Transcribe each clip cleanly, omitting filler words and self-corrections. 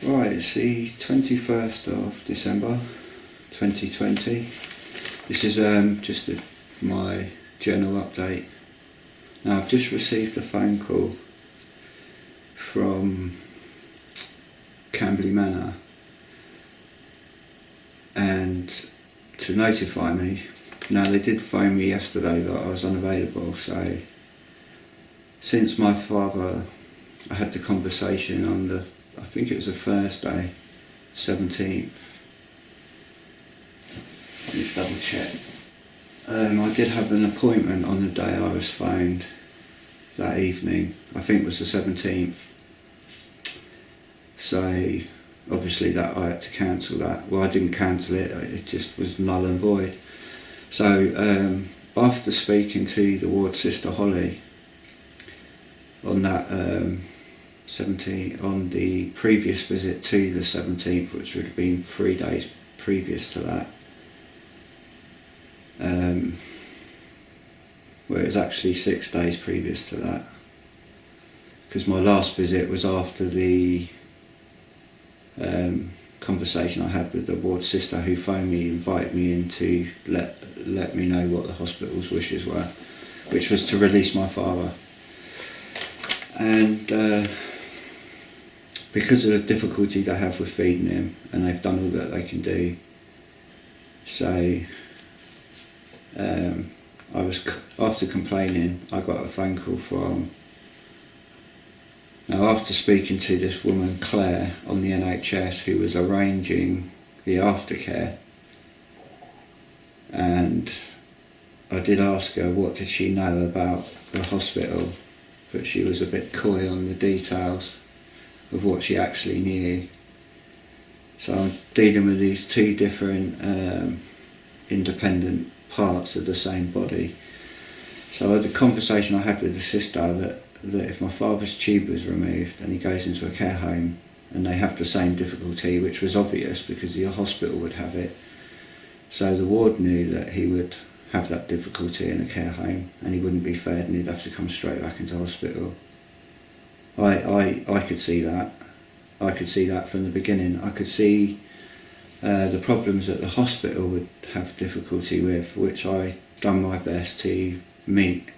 Right, it's the 21st of December 2020. This is just my journal update. Now, I've just received a phone call from Camberley Manor and to notify me. Now, they did phone me yesterday that I was unavailable, so since my father, I had the conversation on I think it was a Thursday, 17th. Let me double check. I did have an appointment on the day I was phoned that evening. I think it was the 17th. So obviously that I had to cancel that. Well, I didn't cancel it, it just was null and void. So after speaking to the ward sister Holly on that 17th, on the previous visit to the 17th, which would have been 3 days previous to that, well, it was actually 6 days previous to that, because my last visit was after the conversation I had with the ward sister who phoned me, invited me in to let me know what the hospital's wishes were, which was to release my father. And because of the difficulty they have with feeding him, and they've done all that they can do, so I was, after complaining, I got a phone call from, now after speaking to this woman Claire on the N.H.S who was arranging the aftercare, and I did ask her what did she know about the hospital, but she was a bit coy on the details of what she actually knew. So I'm dealing with these two different independent parts of the same body. So the conversation I had with the sister that if my father's tube was removed and he goes into a care home and they have the same difficulty, which was obvious because the hospital would have it, so the ward knew that he would have that difficulty in a care home and he wouldn't be fed and he'd have to come straight back into hospital. I could see that. I could see that from the beginning. I could see the problems that the hospital would have difficulty with, which I done my best to meet.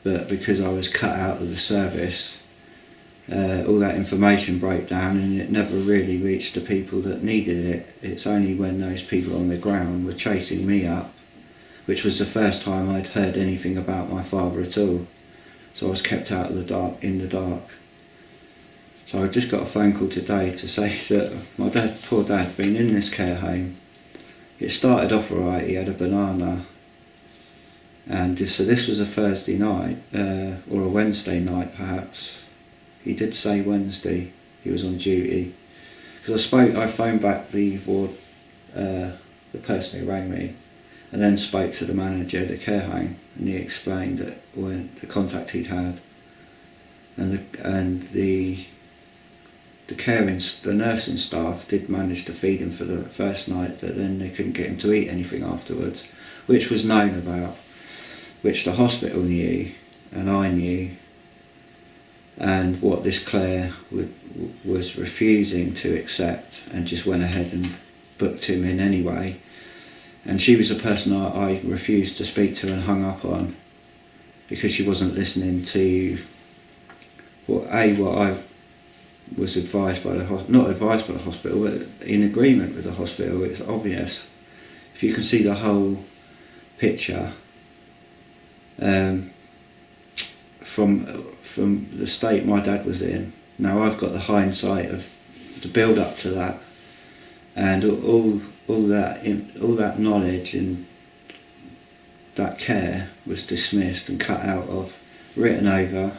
But because I was cut out of the service, all that information broke down and it never really reached the people that needed it. It's only when those people on the ground were chasing me up, which was the first time I'd heard anything about my father at all. So I was kept out of the dark, in the dark. So I just got a phone call today to say that my poor dad, had been in this care home. It started off alright, he had a banana. And so this was a Thursday night, or a Wednesday night perhaps. He did say Wednesday, he was on duty. Because I phoned back the ward, the person who rang me, and then spoke to the manager of the care home, and he explained that when the contact he'd had, and the nursing staff did manage to feed him for the first night, but then they couldn't get him to eat anything afterwards, which was known about, which the hospital knew, and I knew, and what this Claire was refusing to accept, and just went ahead and booked him in anyway. And she was a person I refused to speak to and hung up on, because she wasn't listening to what I was advised by the hospital, not advised by the hospital, but in agreement with the hospital. It's obvious. If you can see the whole picture, from the state my dad was in. Now I've got the hindsight of the build up to that, and all that knowledge and that care was dismissed and cut out of, written over,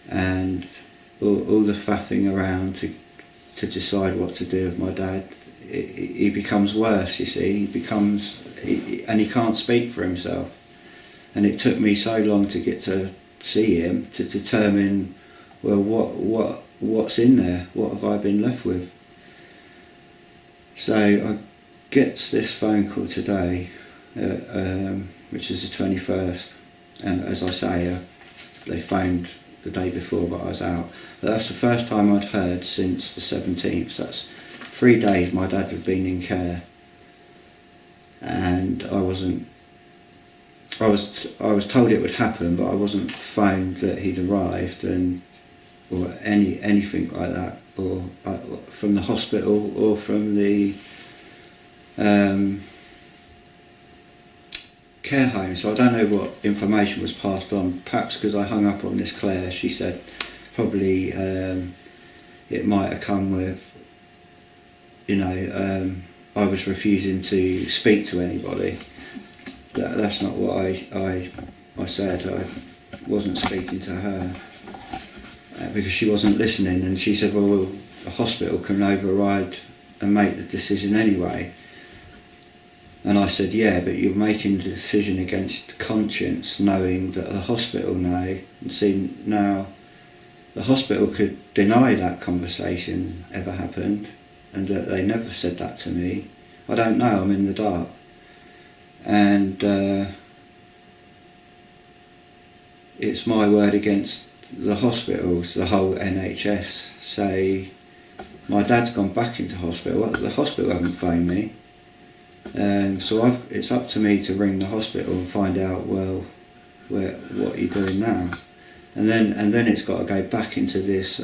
and all the faffing around to decide what to do with my dad. He becomes worse, you see. And he can't speak for himself. And it took me so long to get to see him to determine, well, what's in there? What have I been left with? So I get this phone call today, which is the 21st, and as I say, they phoned the day before, but I was out. But that's the first time I'd heard since the 17th. So that's 3 days my dad had been in care, and I was told it would happen, but I wasn't phoned that he'd arrived or anything like that, or from the hospital or from the care home. So I don't know what information was passed on. Perhaps because I hung up on this Claire, she said probably it might have come with, I was refusing to speak to anybody. That's not what I said. I wasn't speaking to her because she wasn't listening, and she said, well, a hospital can override and make the decision anyway. And I said, yeah, but you're making the decision against conscience, knowing that the hospital know, and see now the hospital could deny that conversation ever happened, and that they never said that to me. I don't know, I'm in the dark. And it's my word against the hospitals. The whole N.H.S say my dad's gone back into hospital. The hospital haven't phoned me. So it's up to me to ring the hospital and find out, well, what are you doing now? And then it's got to go back into this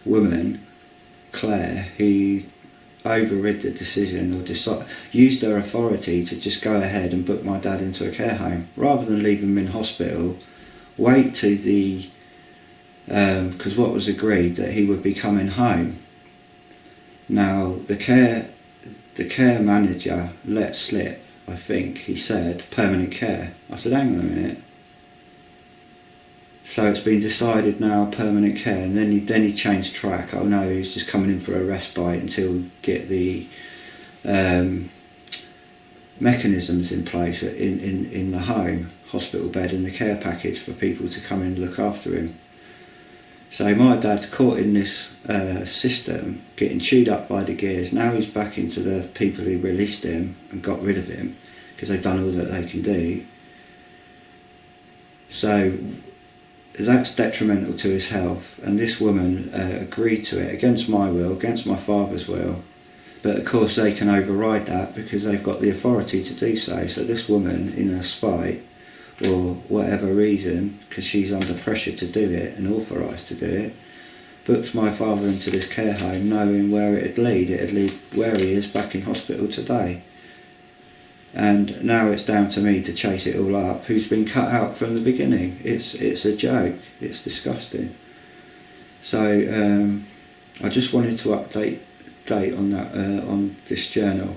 woman, Claire, who overrid the decision or used their authority to just go ahead and book my dad into a care home rather than leave him in hospital. Wait to the because what was agreed that he would be coming home. Now the care manager let slip, I think he said, permanent care. I said, hang on a minute. So it's been decided now, permanent care, and then he changed track. Oh no, he's just coming in for a respite until we get the mechanisms in place in the home, hospital bed and the care package for people to come in and look after him. So my dad's caught in this system, getting chewed up by the gears. Now he's back into the people who released him and got rid of him because they've done all that they can do. So that's detrimental to his health, and this woman agreed to it against my will, against my father's will. But of course they can override that because they've got the authority to do so. So this woman, in her spite, or whatever reason, because she's under pressure to do it and authorised to do it, booked my father into this care home knowing where it'd lead. It'd lead where he is, back in hospital today. And now it's down to me to chase it all up. Who's been cut out from the beginning? It's a joke. It's disgusting. So I just wanted to update on that on this journal.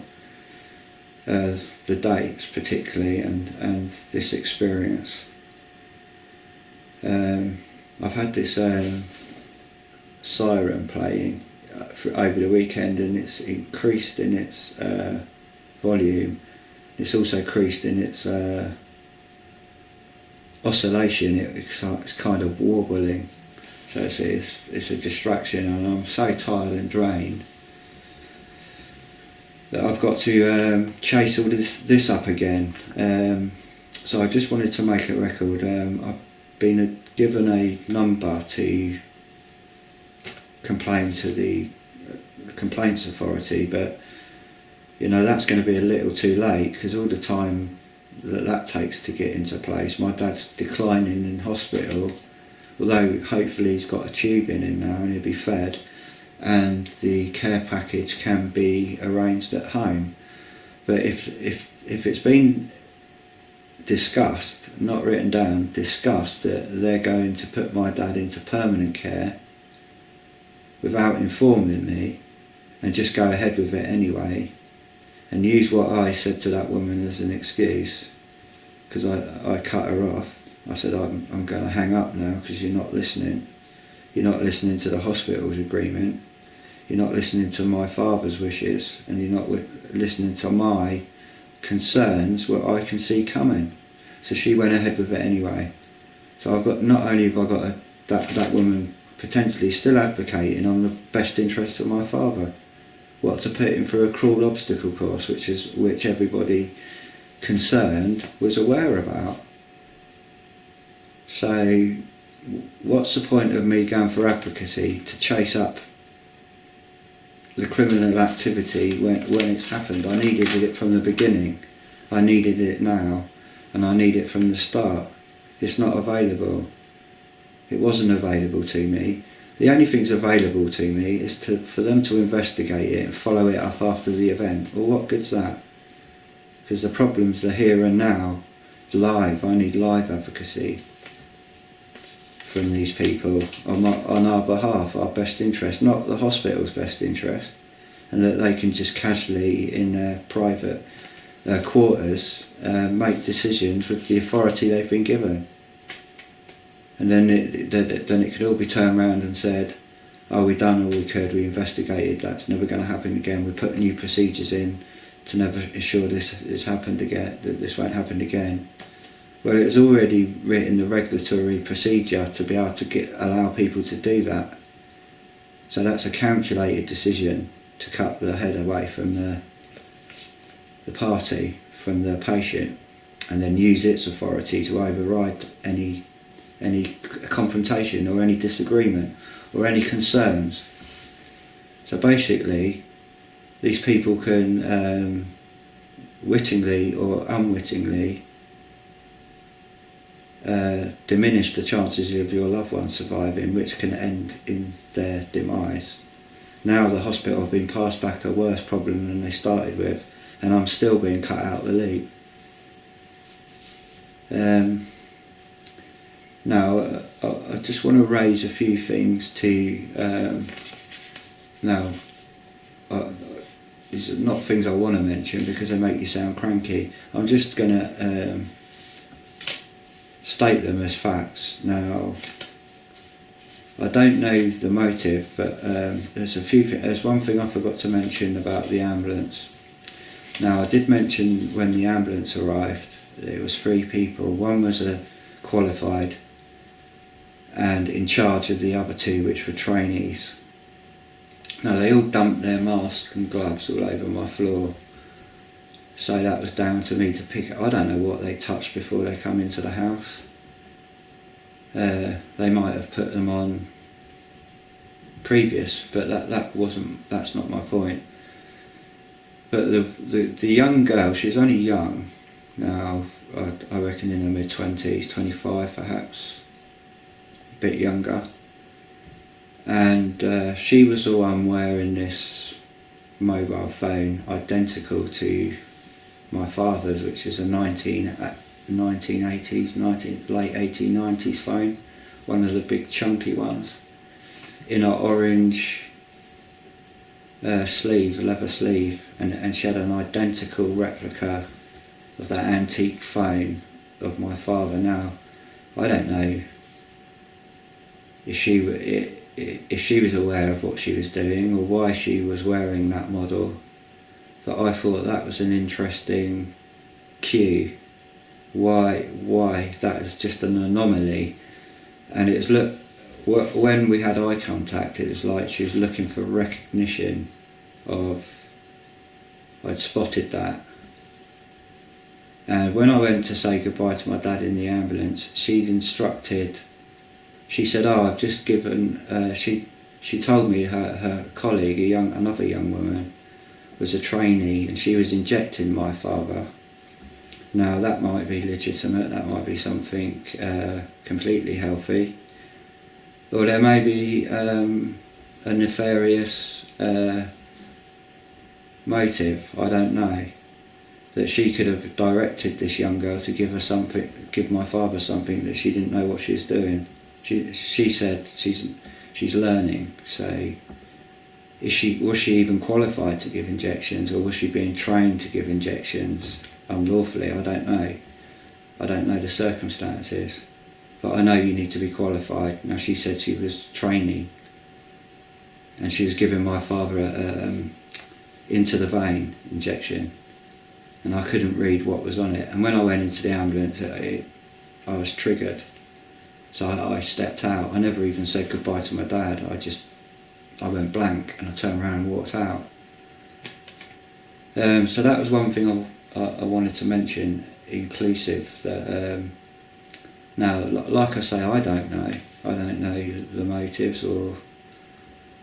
The dates particularly, and this experience. I've had this siren playing over the weekend, and it's increased in its volume. It's also increased in its oscillation. It's kind of warbling, so it's a distraction, and I'm so tired and drained that I've got to chase all this up again. So I just wanted to make a record. I've been given a number to complain to the complaints authority, but that's going to be a little too late because all the time that takes to get into place. My dad's declining in hospital, although hopefully he's got a tube in him now and he'll be fed, and the care package can be arranged at home. But if it's been discussed, not written down, discussed that they're going to put my dad into permanent care without informing me and just go ahead with it anyway, and use what I said to that woman as an excuse, because I cut her off. I said, I'm going to hang up now because you're not listening. You're not listening to the hospital's agreement. You're not listening to my father's wishes, and you're not listening to my concerns, what I can see coming. So she went ahead with it anyway. So I've got, not only have I got that woman potentially still advocating on the best interests of my father, what, to put him through a cruel obstacle course, which everybody concerned was aware about. So what's the point of me going for advocacy to chase up the criminal activity when it's happened? I needed it from the beginning, I needed it now, and I need it from the start. It's not available. It wasn't available to me. The only thing's available to me is for them to investigate it and follow it up after the event. Well, what good's that? Because the problems are here and now, live. I need live advocacy from these people on our behalf, our best interest, not the hospital's best interest, and that they can just casually in their private quarters make decisions with the authority they've been given. And then it could all be turned around and said, oh, we done all we could, we investigated, that's never going to happen again, we put new procedures in to never ensure this happened again, that this won't happen again. Well, it was already written the regulatory procedure to be able to allow people to do that. So that's a calculated decision to cut the head away from the party, from the patient, and then use its authority to override any confrontation or any disagreement or any concerns. So basically, these people can wittingly or unwittingly diminish the chances of your loved one surviving, which can end in their demise. Now the hospital have been passed back a worse problem than they started with, and I'm still being cut out the loop. Now, I just want to raise a few things to these are not things I want to mention because they make you sound cranky. I'm just going to state them as facts. Now, I don't know the motive, but there's one thing I forgot to mention about the ambulance. Now, I did mention when the ambulance arrived, it was 3 people. One was a qualified and in charge of the other 2, which were trainees. Now, they all dumped their masks and gloves all over my floor, so that was down to me to pick up. I don't know what they touched before they come into the house. They might have put them on previous, but that's not my point. But the young girl, she was only young, now I reckon in her mid-20s, 25 perhaps, a bit younger, and she was the one wearing this mobile phone identical to my father's, which is a late 1890s phone, one of the big chunky ones, in an orange sleeve, leather sleeve, and she had an identical replica of that antique phone of my father. Now, I don't know if she was aware of what she was doing or why she was wearing that model, but I thought that was an interesting cue. Why that is just an anomaly. And it was when we had eye contact, it was like she was looking for recognition of I'd spotted that. And when I went to say goodbye to my dad in the ambulance, she said, oh, I've just given, she told me her colleague, another young woman, was a trainee, and she was injecting my father. Now, that might be legitimate, that might be something completely healthy, or there may be a nefarious motive, I don't know, that she could have directed this young girl to give my father something that she didn't know what she was doing. She said she's learning, so was she even qualified to give injections, or was she being trained to give injections unlawfully? I don't know. I don't know the circumstances, but I know you need to be qualified. Now, she said she was training, and she was giving my father a into the vein injection, and I couldn't read what was on it. And when I went into the ambulance, I was triggered, so I stepped out. I never even said goodbye to my dad. I went blank, and I turned around and walked out. So that was one thing I wanted to mention, inclusive, that Now, like I say, I don't know the motives,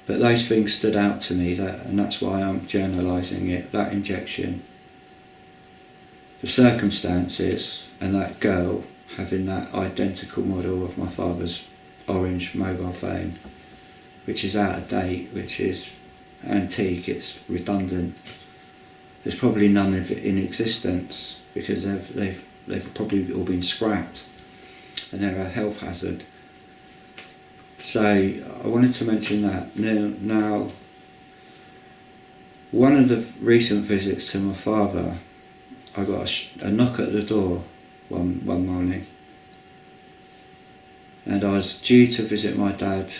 but those things stood out to me, and that's why I'm journalising it. That injection, the circumstances, and that girl having that identical model of my father's orange mobile phone, which is out of date, which is antique, it's redundant. There's probably none of it in existence because they've probably all been scrapped, and they're a health hazard. So I wanted to mention that. Now, one of the recent visits to my father, I got a knock at the door one morning, and I was due to visit my dad.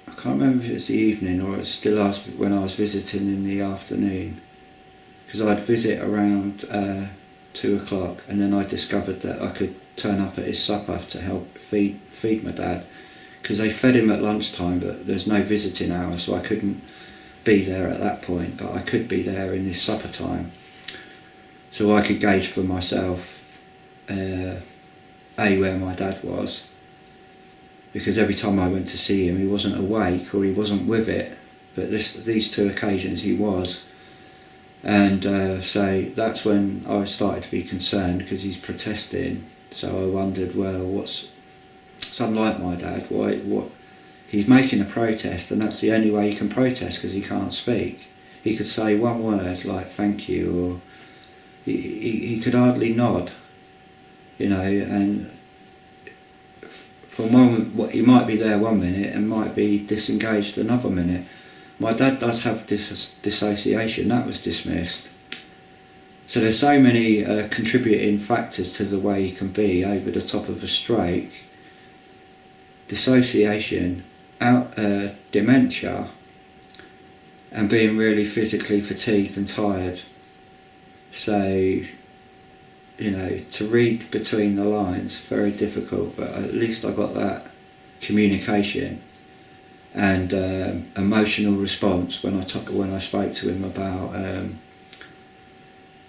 I can't remember if it's the evening or it's still when I was visiting in the afternoon, because I'd visit around 2 o'clock, and then I discovered that I could turn up at his supper to help feed my dad, because they fed him at lunchtime, but there's no visiting hour, so I couldn't be there at that point, but I could be there in his supper time, so I could gauge for myself where my dad was, because every time I went to see him he wasn't awake or he wasn't with it, but these 2 occasions he was. And so that's when I started to be concerned, because he's protesting. So I wondered, well, it's unlike my dad. What? He's making a protest, and that's the only way he can protest, because he can't speak. He could say one word like "thank you," or he could hardly nod, and he might be there 1 minute and might be disengaged another minute. My dad does have dissociation, that was dismissed. So there's so many contributing factors to the way he can be over the top of a stroke. Dissociation, dementia, and being really physically fatigued and tired. So, to read between the lines, very difficult, but at least I got that communication and emotional response when I spoke to him about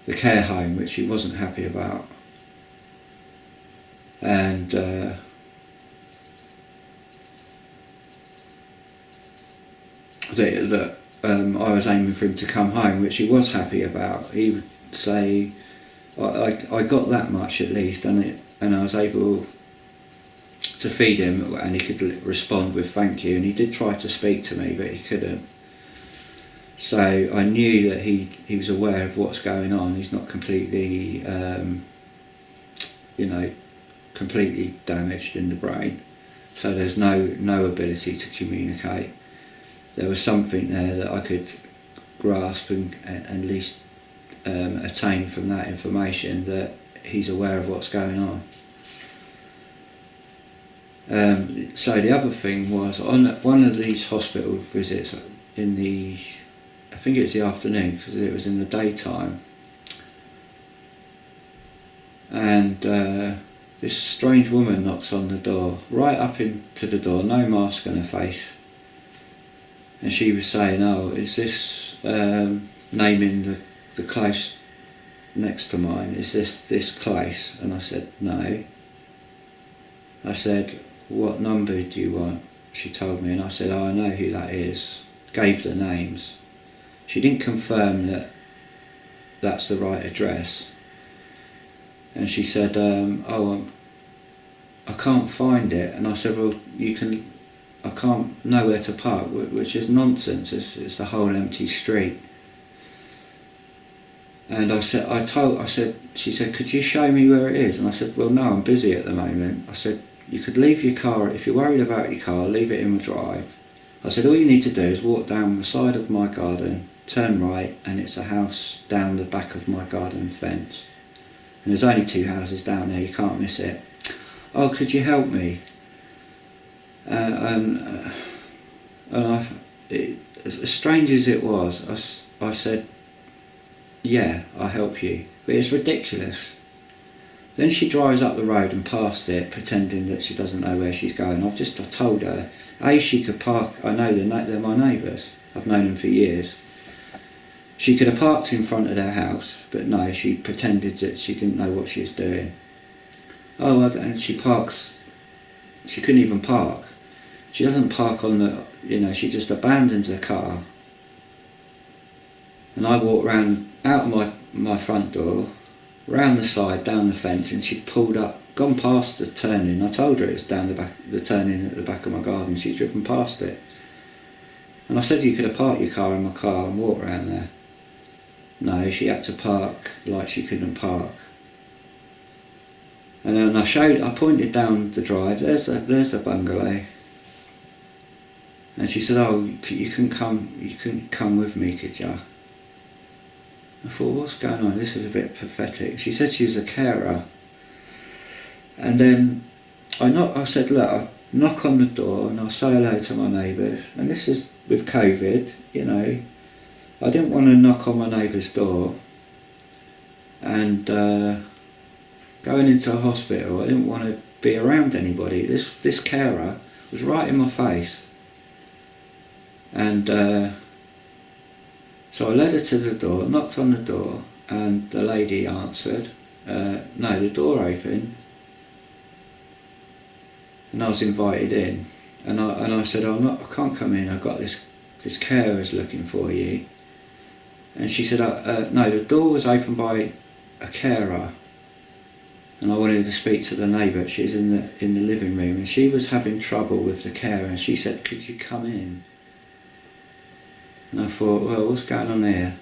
the care home, which he wasn't happy about, and that I was aiming for him to come home, which he was happy about. He would say, I got that much at least, and I was able to feed him, and he could respond with "thank you," and he did try to speak to me, but he couldn't. So I knew that he was aware of what's going on. He's not completely, completely damaged in the brain. So there's no ability to communicate. There was something there that I could grasp and at least attain from that information, that he's aware of what's going on. So the other thing was, on one of these hospital visits I think it was the afternoon, because it was in the daytime, and this strange woman knocks on the door, right up into the door, no mask on her face, and she was saying, "Oh, is this," naming the close next to mine, "is this close?" And I said, "No." I said, "What number do you want?" She told me, and I said, "Oh, I know who that is." Gave the names. She didn't confirm that that's the right address, and she said, "Oh, I can't find it." And I said, "Well, I can't know where to park," which is nonsense. It's the whole empty street. And she said, "Could you show me where it is?" And I said, "Well, no, I'm busy at the moment." I said, "You could leave your car, if you're worried about your car, leave it in the drive." I said, "All you need to do is walk down the side of my garden, turn right, and it's a house down the back of my garden fence. And there's only 2 houses down there, you can't miss it." "Oh, could you help me?" As strange as it was, I said, "Yeah, I'll help you." But it's ridiculous. Then she drives up the road and past it, pretending that she doesn't know where she's going. I told her, she could park. I know they're my neighbours. I've known them for years. She could have parked in front of their house, but no, she pretended that she didn't know what she was doing. Oh, and she parks, she couldn't even park. She doesn't park on the, she just abandons her car. And I walked round, out of my front door, round the side, down the fence, and she'd pulled up, gone past the turning. I told her it was down the back, the turning at the back of my garden. She'd driven past it. And I said, you could have parked your car in my car and walked around there. No, she had to park like she couldn't park. And then I pointed down the drive, there's a bungalow. And she said, oh, you couldn't come with me, could you? I thought, what's going on? This is a bit pathetic. She said she was a carer. And then I said, look, I'll knock on the door and I'll say hello to my neighbours. And this is with COVID, I didn't want to knock on my neighbour's door and going into a hospital. I didn't want to be around anybody. This carer was right in my face. And so I led her to the door, knocked on the door, and the lady answered. No, the door opened, and I was invited in. And I said, I can't come in. I've got this carer's looking for you. And she said, no, the door was opened by a carer, and I wanted to speak to the neighbour. She's in the living room, and she was having trouble with the carer. And she said, could you come in? And I thought, well, what's going on here?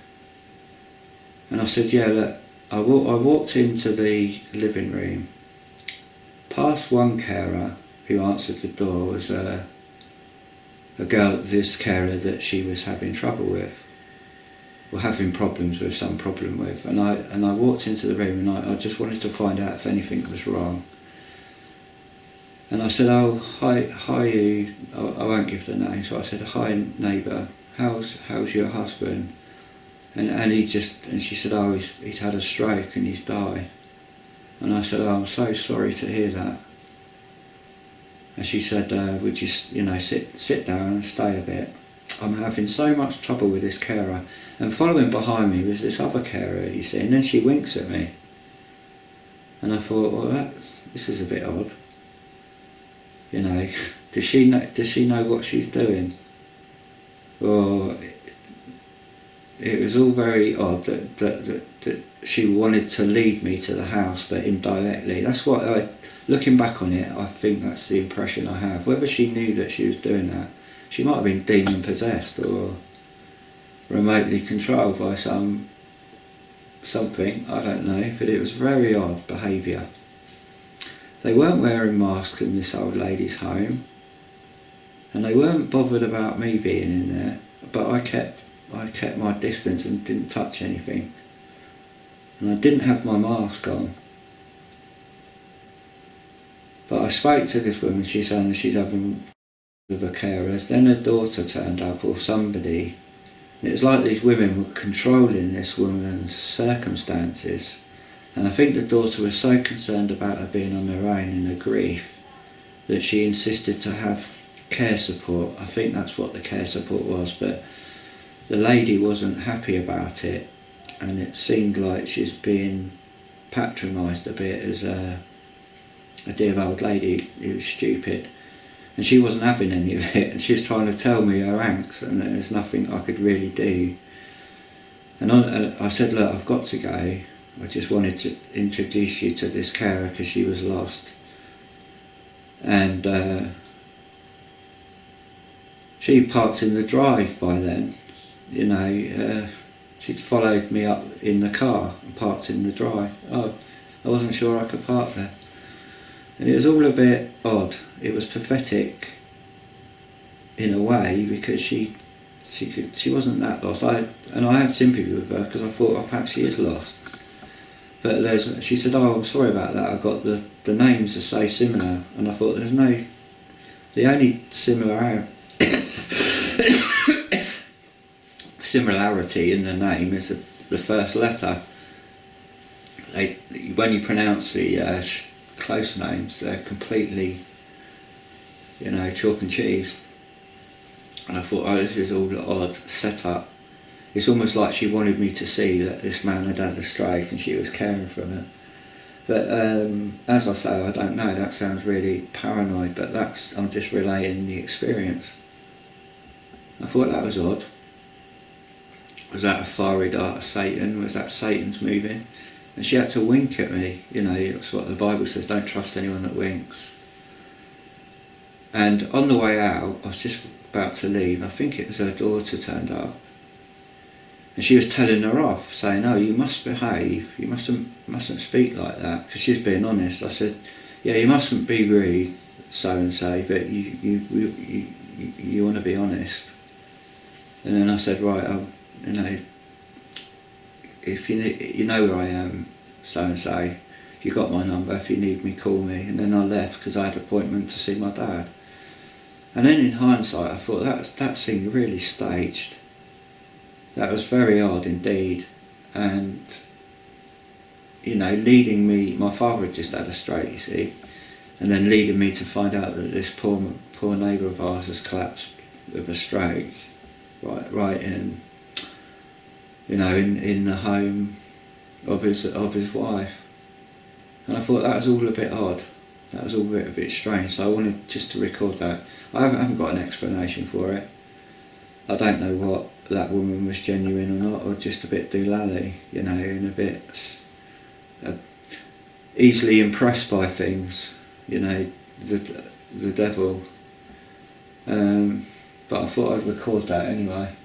And I said, yeah, look, I walked into the living room, past one carer who answered the door was a girl, this carer that she was having trouble with, or having problems with, some problem with. And I walked into the room and I just wanted to find out if anything was wrong. And I said, oh, hi you, I won't give the name, so I said, hi neighbour. How's your husband? And she said, oh, he's had a stroke and he's died. And I said, oh, I'm so sorry to hear that. And she said, would you sit down and stay a bit? I'm having so much trouble with this carer. And following behind me was this other carer, you see, and then she winks at me. And I thought, well, this is a bit odd. Does she know what she's doing? Or it was all very odd that she wanted to lead me to the house, but indirectly. That's what looking back on it, I think that's the impression I have. Whether she knew that she was doing that, she might have been demon possessed or remotely controlled by something, I don't know, but it was very odd behaviour. They weren't wearing masks in this old lady's home. And they weren't bothered about me being in there, but I kept my distance and didn't touch anything. And I didn't have my mask on. But I spoke to this woman, she's saying she's having with her carers. Then her daughter turned up, or somebody. And it was like these women were controlling this woman's circumstances. And I think the daughter was so concerned about her being on her own in her grief that she insisted to have care support. I think that's what the care support was, but the lady wasn't happy about it, and it seemed like she's being patronised a bit as a dear old lady who was stupid, and she wasn't having any of it, and she was trying to tell me her angst, and there's nothing I could really do. And I said, look, I've got to go. I just wanted to introduce you to this carer because she was lost. And she parked in the drive by then. She'd followed me up in the car and parked in the drive. Oh, I wasn't sure I could park there. And it was all a bit odd. It was pathetic in a way because she wasn't that lost. I had sympathy with her because I thought, oh, perhaps she is lost. But she said, oh, I'm sorry about that. I got the names are so similar, and I thought the only similarity in the name is the first letter. When you pronounce the close names, they're completely, chalk and cheese. And I thought, oh, this is all odd set up. It's almost like she wanted me to see that this man had had a stroke and she was caring for him. But as I say, I don't know, that sounds really paranoid, but I'm just relaying the experience. I thought that was odd. Was that a fiery dart of Satan? Was that Satan's moving? And she had to wink at me, it's what the Bible says, don't trust anyone that winks. And on the way out, I was just about to leave, I think it was her daughter turned up. And she was telling her off, saying, "Oh, you must behave. You mustn't speak like that." Because she was being honest. I said, "Yeah, you mustn't be rude, so and so, but you want to be honest." And then I said, "Right, if you know where I am, so and so. You got my number. If you need me, call me." And then I left because I had an appointment to see my dad. And then in hindsight, I thought that seemed really staged. That was very odd indeed, and leading me. My father had just had a stroke, you see, and then leading me to find out that this poor neighbour of ours has collapsed with a stroke, right in the home of his wife, and I thought that was all a bit odd. That was all a bit strange. So I wanted just to record that. I haven't got an explanation for it. I don't know what that woman was genuine or not, or just a bit doolally, and a bit easily impressed by things, the devil. But I thought I'd record that anyway,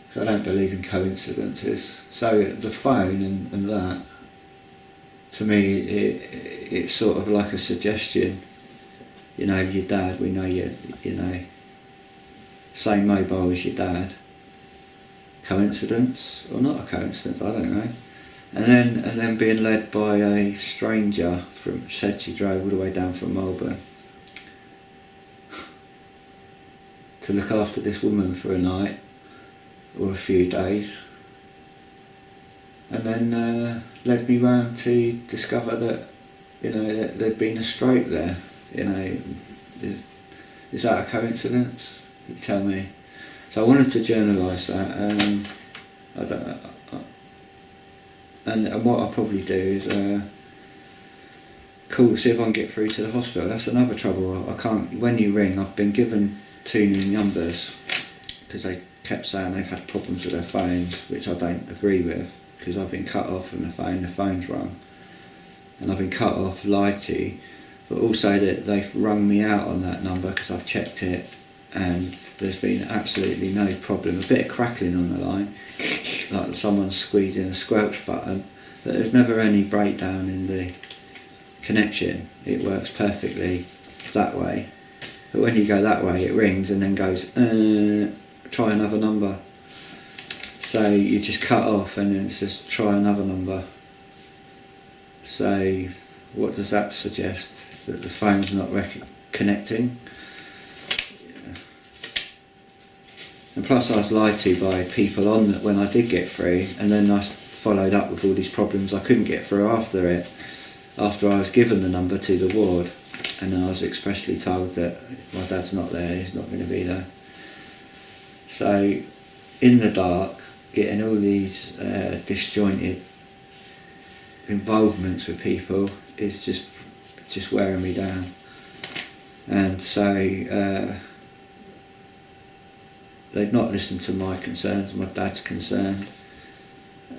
because I don't believe in coincidences. So the phone and that, to me, it's sort of like a suggestion. Your dad, we know you, same mobile as your dad. Coincidence or not a coincidence? I don't know. And then being led by a stranger said she drove all the way down from Melbourne to look after this woman for a night or a few days, and then led me round to discover that that there'd been a stroke there. Is that a coincidence? You tell me. So I wanted to journalise that. And what I'll probably do is see if I can get through to the hospital. That's another trouble. I can't. When you ring, I've been given 2 new numbers because they kept saying they've had problems with their phones, which I don't agree with, because I've been cut off from the phone's rung, and I've been cut off, lied to, but also that they've rung me out on that number because I've checked it, and there's been absolutely no problem. A bit of crackling on the line, like someone's squeezing a squelch button, but there's never any breakdown in the connection. It works perfectly that way. But when you go that way, it rings and then goes, try another number. So you just cut off and then it says, try another number. So what does that suggest? That the phone's not connecting? And plus I was lied to by people on that when I did get through, and then I followed up with all these problems I couldn't get through after I was given the number to the ward, and then I was expressly told that my dad's not there, he's not going to be there. So in the dark, getting all these disjointed involvements with people is just wearing me down. And so they've not listened to my concerns, my dad's concern,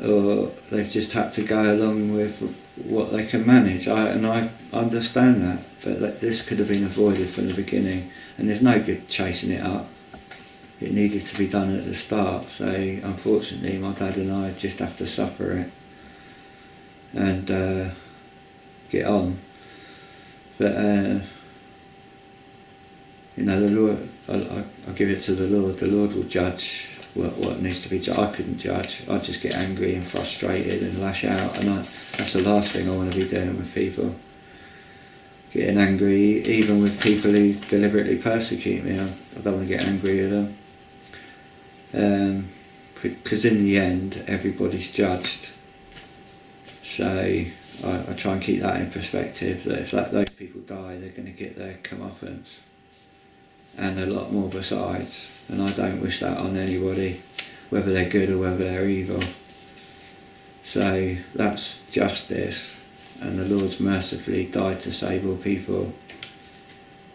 or they've just had to go along with what they can manage. I understand that, but this could have been avoided from the beginning, and there's no good chasing it up. It needed to be done at the start, so unfortunately my dad and I just have to suffer it and get on. But the Lord, I'll give it to the Lord. The Lord will judge what needs to be judged. I couldn't judge. I just get angry and frustrated and lash out, and that's the last thing I want to be doing with people. Getting angry, even with people who deliberately persecute me. I don't want to get angry with them. Because in the end, everybody's judged. So I try and keep that in perspective, that if those people die, they're going to get their comeuppance. And a lot more besides, and I don't wish that on anybody, whether they're good or whether they're evil. So that's justice, and the Lord's mercifully died to save all people,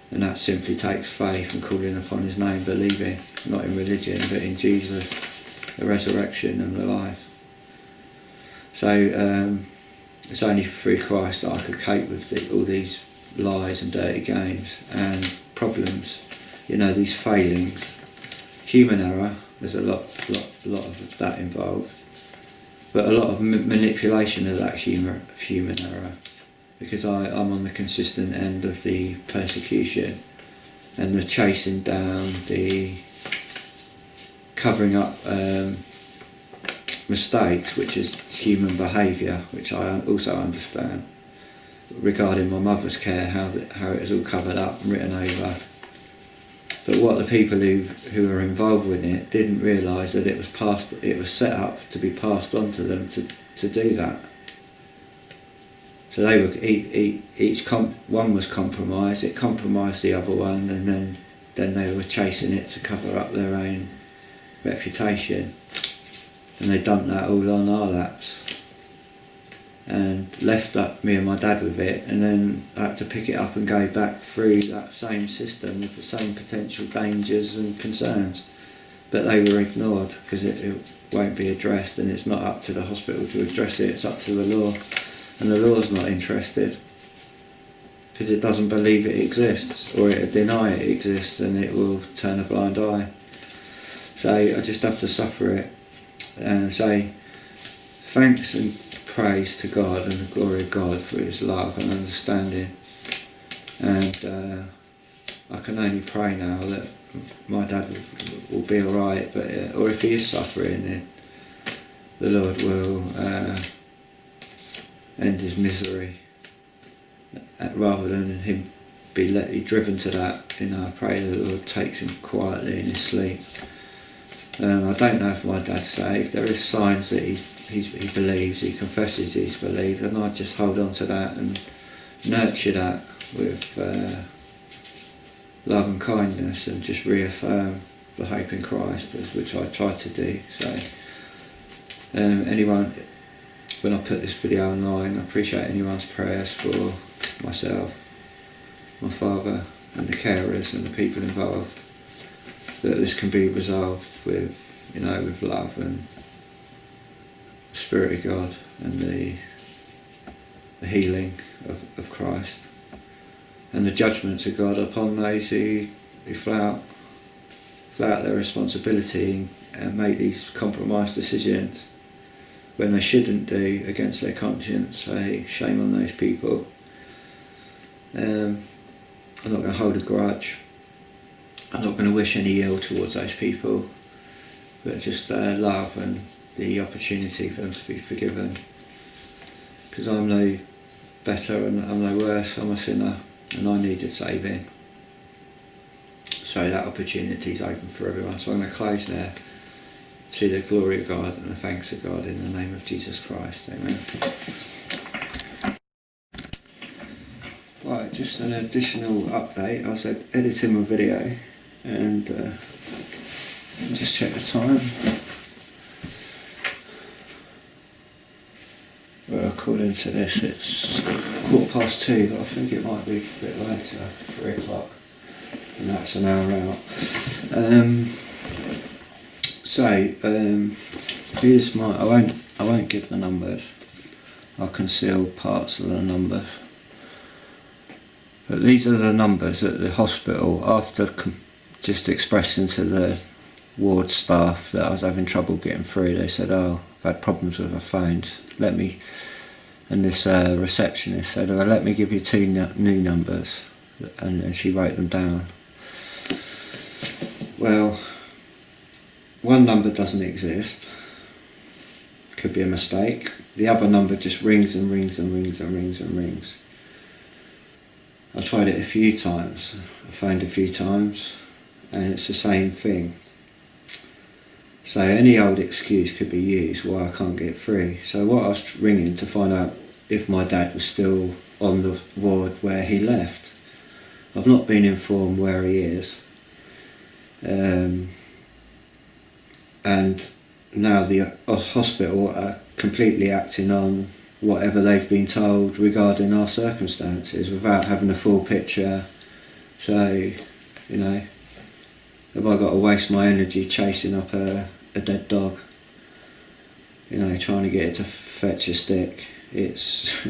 and that simply takes faith and calling upon his name, believing, not in religion but in Jesus, the resurrection and the life. So it's only through Christ that I could cope with all these lies and dirty games and problems, these failings. Human error, there's a lot of that involved, but a lot of manipulation of that human error, because I'm on the consistent end of the persecution and the chasing down, the covering up mistakes, which is human behaviour, which I also understand, regarding my mother's care, how it was all covered up and written over. But what the people who were involved with it didn't realise that it was set up to be passed on to them to do that. So they were one was compromised. It compromised the other one, and then they were chasing it to cover up their own reputation, and they dumped that all on our laps and left me and my dad with it, and then I had to pick it up and go back through that same system with the same potential dangers and concerns. But they were ignored because it won't be addressed, and it's not up to the hospital to address it, it's up to the law, and the law's not interested because it doesn't believe it exists, or it'll deny it exists, and it will turn a blind eye. So I just have to suffer it and say thanks and praise to God and the glory of God for his love and understanding. And I can only pray now that my dad will be alright, or if he is suffering, then the Lord will end his misery, rather than him be driven to that. I pray the Lord takes him quietly in his sleep. I don't know if my dad's saved. There is signs that he believes, he confesses he's believed, and I just hold on to that and nurture that with love and kindness, and just reaffirm the hope in Christ, which I try to do. So anyone, when I put this video online, I appreciate anyone's prayers for myself, my father and the carers and the people involved, that this can be resolved with love and the Spirit of God and the healing of Christ, and the judgments of God upon those who flout their responsibility and make these compromised decisions when they shouldn't do, against their conscience. So shame on those people. I'm not going to hold a grudge. I'm not going to wish any ill towards those people, but just love and the opportunity for them to be forgiven, because I'm no better and I'm no worse. I'm a sinner and I needed saving. So that opportunity is open for everyone. So I'm going to close there, to the glory of God and the thanks of God, in the name of Jesus Christ. Amen. Right, just an additional update. I was editing my video and just check the time. Well, according to this, it's 2:15, but I think it might be a bit later, 3 o'clock, and that's an hour out. Here's my. I won't give the numbers. I'll conceal parts of the numbers. But these are the numbers at the hospital after just expressing to the ward staff that I was having trouble getting through. They said, "Oh, I've had problems with my phones. And this receptionist said, "Oh, let me give you 2 new numbers," and she wrote them down. Well, one number doesn't exist. Could be a mistake. The other number just rings and rings and rings and rings and rings. I tried it a few times. I phoned a few times, and it's the same thing. So any old excuse could be used why I can't get through. So what I was ringing to find out if my dad was still on the ward where he left. I've not been informed where he is. And now the hospital are completely acting on whatever they've been told regarding our circumstances without having a full picture. So, you know, have I got to waste my energy chasing up a dead dog? You know, trying to get it to fetch a stick. It's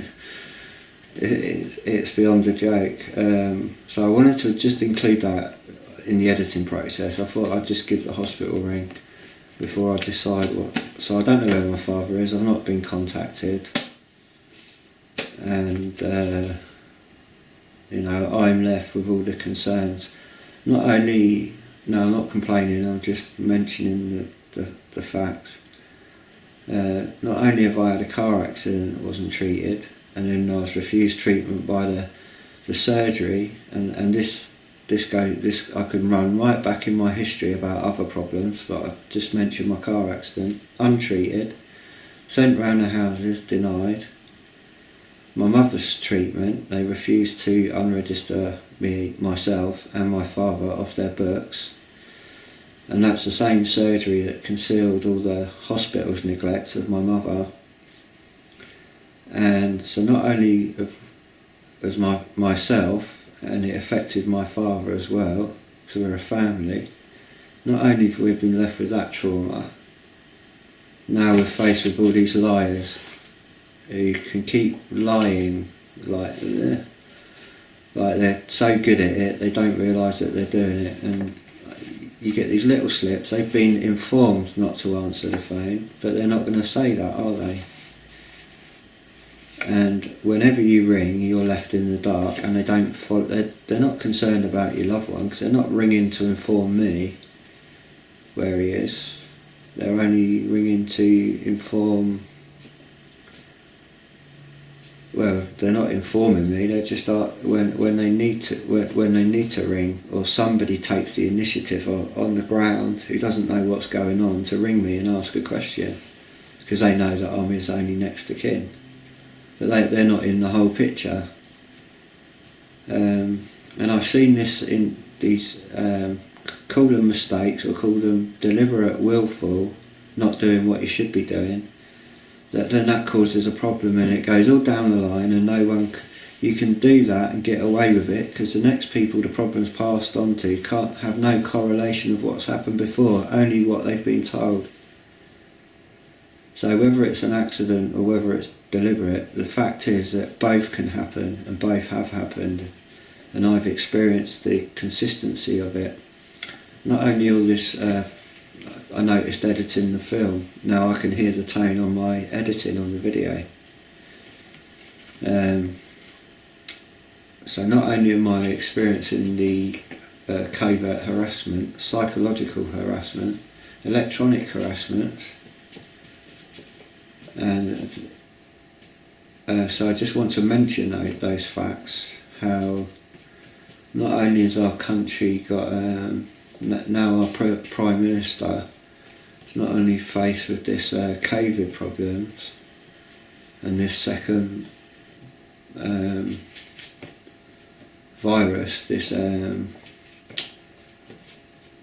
it's beyond a joke. So I wanted to just include that in the editing process. I thought I'd just give the hospital a ring before I decide what. So I don't know where my father is. I've not been contacted, and you know, I'm left with all the concerns. Not only, no, I'm not complaining. I'm just mentioning the facts. Not only have I had a car accident that wasn't treated, and then I was refused treatment by the surgery, and this I can run right back in my history about other problems, but I just mentioned my car accident, untreated, sent round the houses, denied. My mother's treatment, they refused to unregister myself and my father off their books. And that's the same surgery that concealed all the hospital's neglect of my mother. And so not only as myself, and it affected my father as well, because we're a family, not only have we been left with that trauma, now we're faced with all these liars who can keep lying like they're so good at it, they don't realise that they're doing it. And you get these little slips. They've been informed not to answer the phone, but they're not going to say that, are they? And whenever you ring, you're left in the dark, and they don't follow. They're not concerned about your loved one, because they're not ringing to inform me where he is. They're only ringing to inform. Well, they're not informing me. They just are when they need to ring, or somebody takes the initiative on the ground who doesn't know what's going on to ring me and ask a question, because they know that I'm his only next of kin. But they're not in the whole picture. And I've seen this in these, call them mistakes or call them deliberate, willful, not doing what you should be doing. Then that causes a problem, and it goes all down the line, and you can do that and get away with it, because the next people the problem's passed on to can't have no correlation of what's happened before, only what they've been told. So whether it's an accident or whether it's deliberate, the fact is that both can happen, and both have happened, and I've experienced the consistency of it. Not only all this, I noticed editing the film. Now I can hear the tone on my editing on the video. So not only am I experiencing the covert harassment, psychological harassment, electronic harassment, and so I just want to mention those facts, how not only has our country got, now our Prime Minister is not only faced with this COVID problems and this second virus, this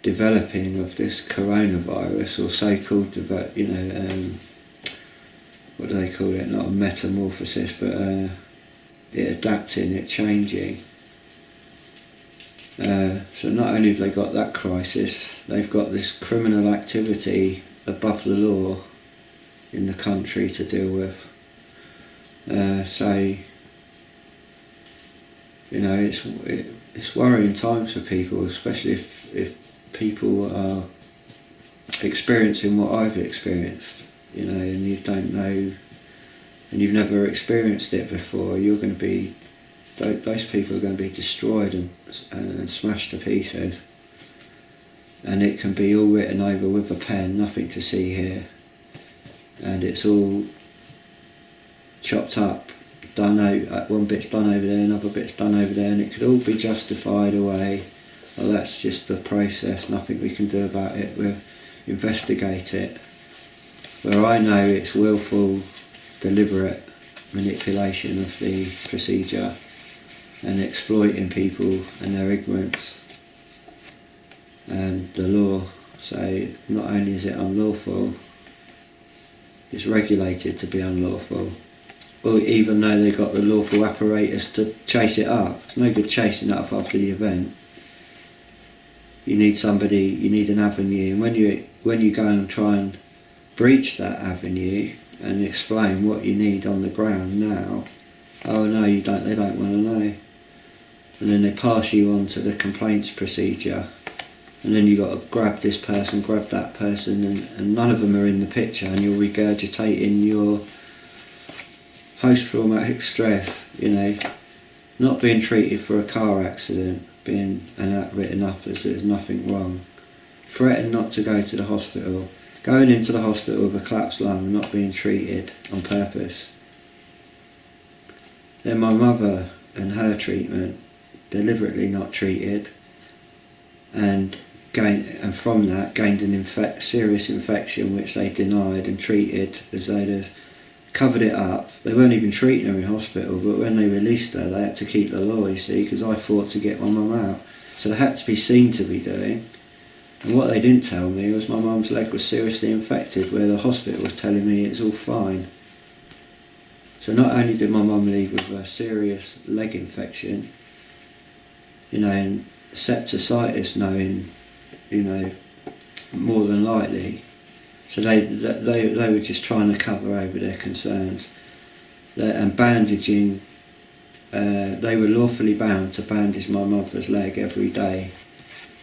developing of this coronavirus, or so-called, what do they call it? Not a metamorphosis, but it adapting, it changing. So not only have they got that crisis, they've got this criminal activity above the law in the country to deal with. So, you know, it's worrying times for people, especially if people are experiencing what I've experienced, you know, and you don't know, and you've never experienced it before. You're going to be, those people are going to be destroyed and smashed to pieces, and it can be all written over with a pen, nothing to see here, and it's all chopped up, done out, one bit's done over there, another bit's done over there, and it could all be justified away. Well, that's just the process, nothing we can do about it. We'll investigate it. Where I know it's willful, deliberate manipulation of the procedure and exploiting people and their ignorance and the law. So not only is it unlawful, It's regulated to be unlawful. Or even though they've got the lawful apparatus to chase it up. It's no good chasing it up after the event. You need somebody, you need an avenue, and when you go and try and breach that avenue and explain what you need on the ground now, oh no, you don't. They don't want to know, and then they pass you on to the complaints procedure, and then you got to grab this person, grab that person, and none of them are in the picture, and you're regurgitating your post-traumatic stress. You know, not being treated for a car accident, being and that written up as there's nothing wrong, threatened not to go to the hospital, going into the hospital with a collapsed lung and not being treated on purpose. Then my mother and her treatment, deliberately not treated, and from that gained an serious infection which they denied and treated as they'd have covered it up. They weren't even treating her in hospital, but when they released her they had to keep the law, you see, because I fought to get my mum out. So they had to be seen to be doing. And what they didn't tell me was my mum's leg was seriously infected, where the hospital was telling me it's all fine. So not only did my mum leave with a serious leg infection, you know, and septicemia knowing, you know, more than likely. So they were just trying to cover over their concerns. And bandaging, they were lawfully bound to bandage my mother's leg every day.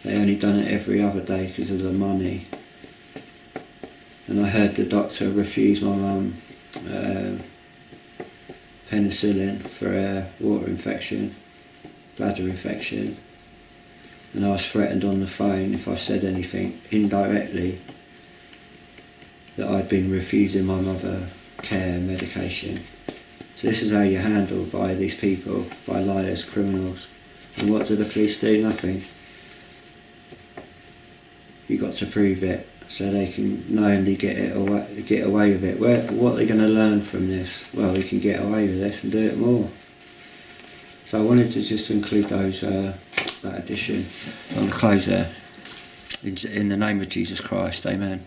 They only done it every other day because of the money. And I heard the doctor refuse my mum penicillin for a water infection, bladder infection. And I was threatened on the phone if I said anything indirectly that I'd been refusing my mother care and medication. So this is how you're handled by these people, by liars, criminals. And what do the police do? Nothing. You've got to prove it so they can knowingly get away with it. What are they going to learn from this? Well, we can get away with this and do it more. So I wanted to just include those that addition. I'm going to close there. In the name of Jesus Christ, amen.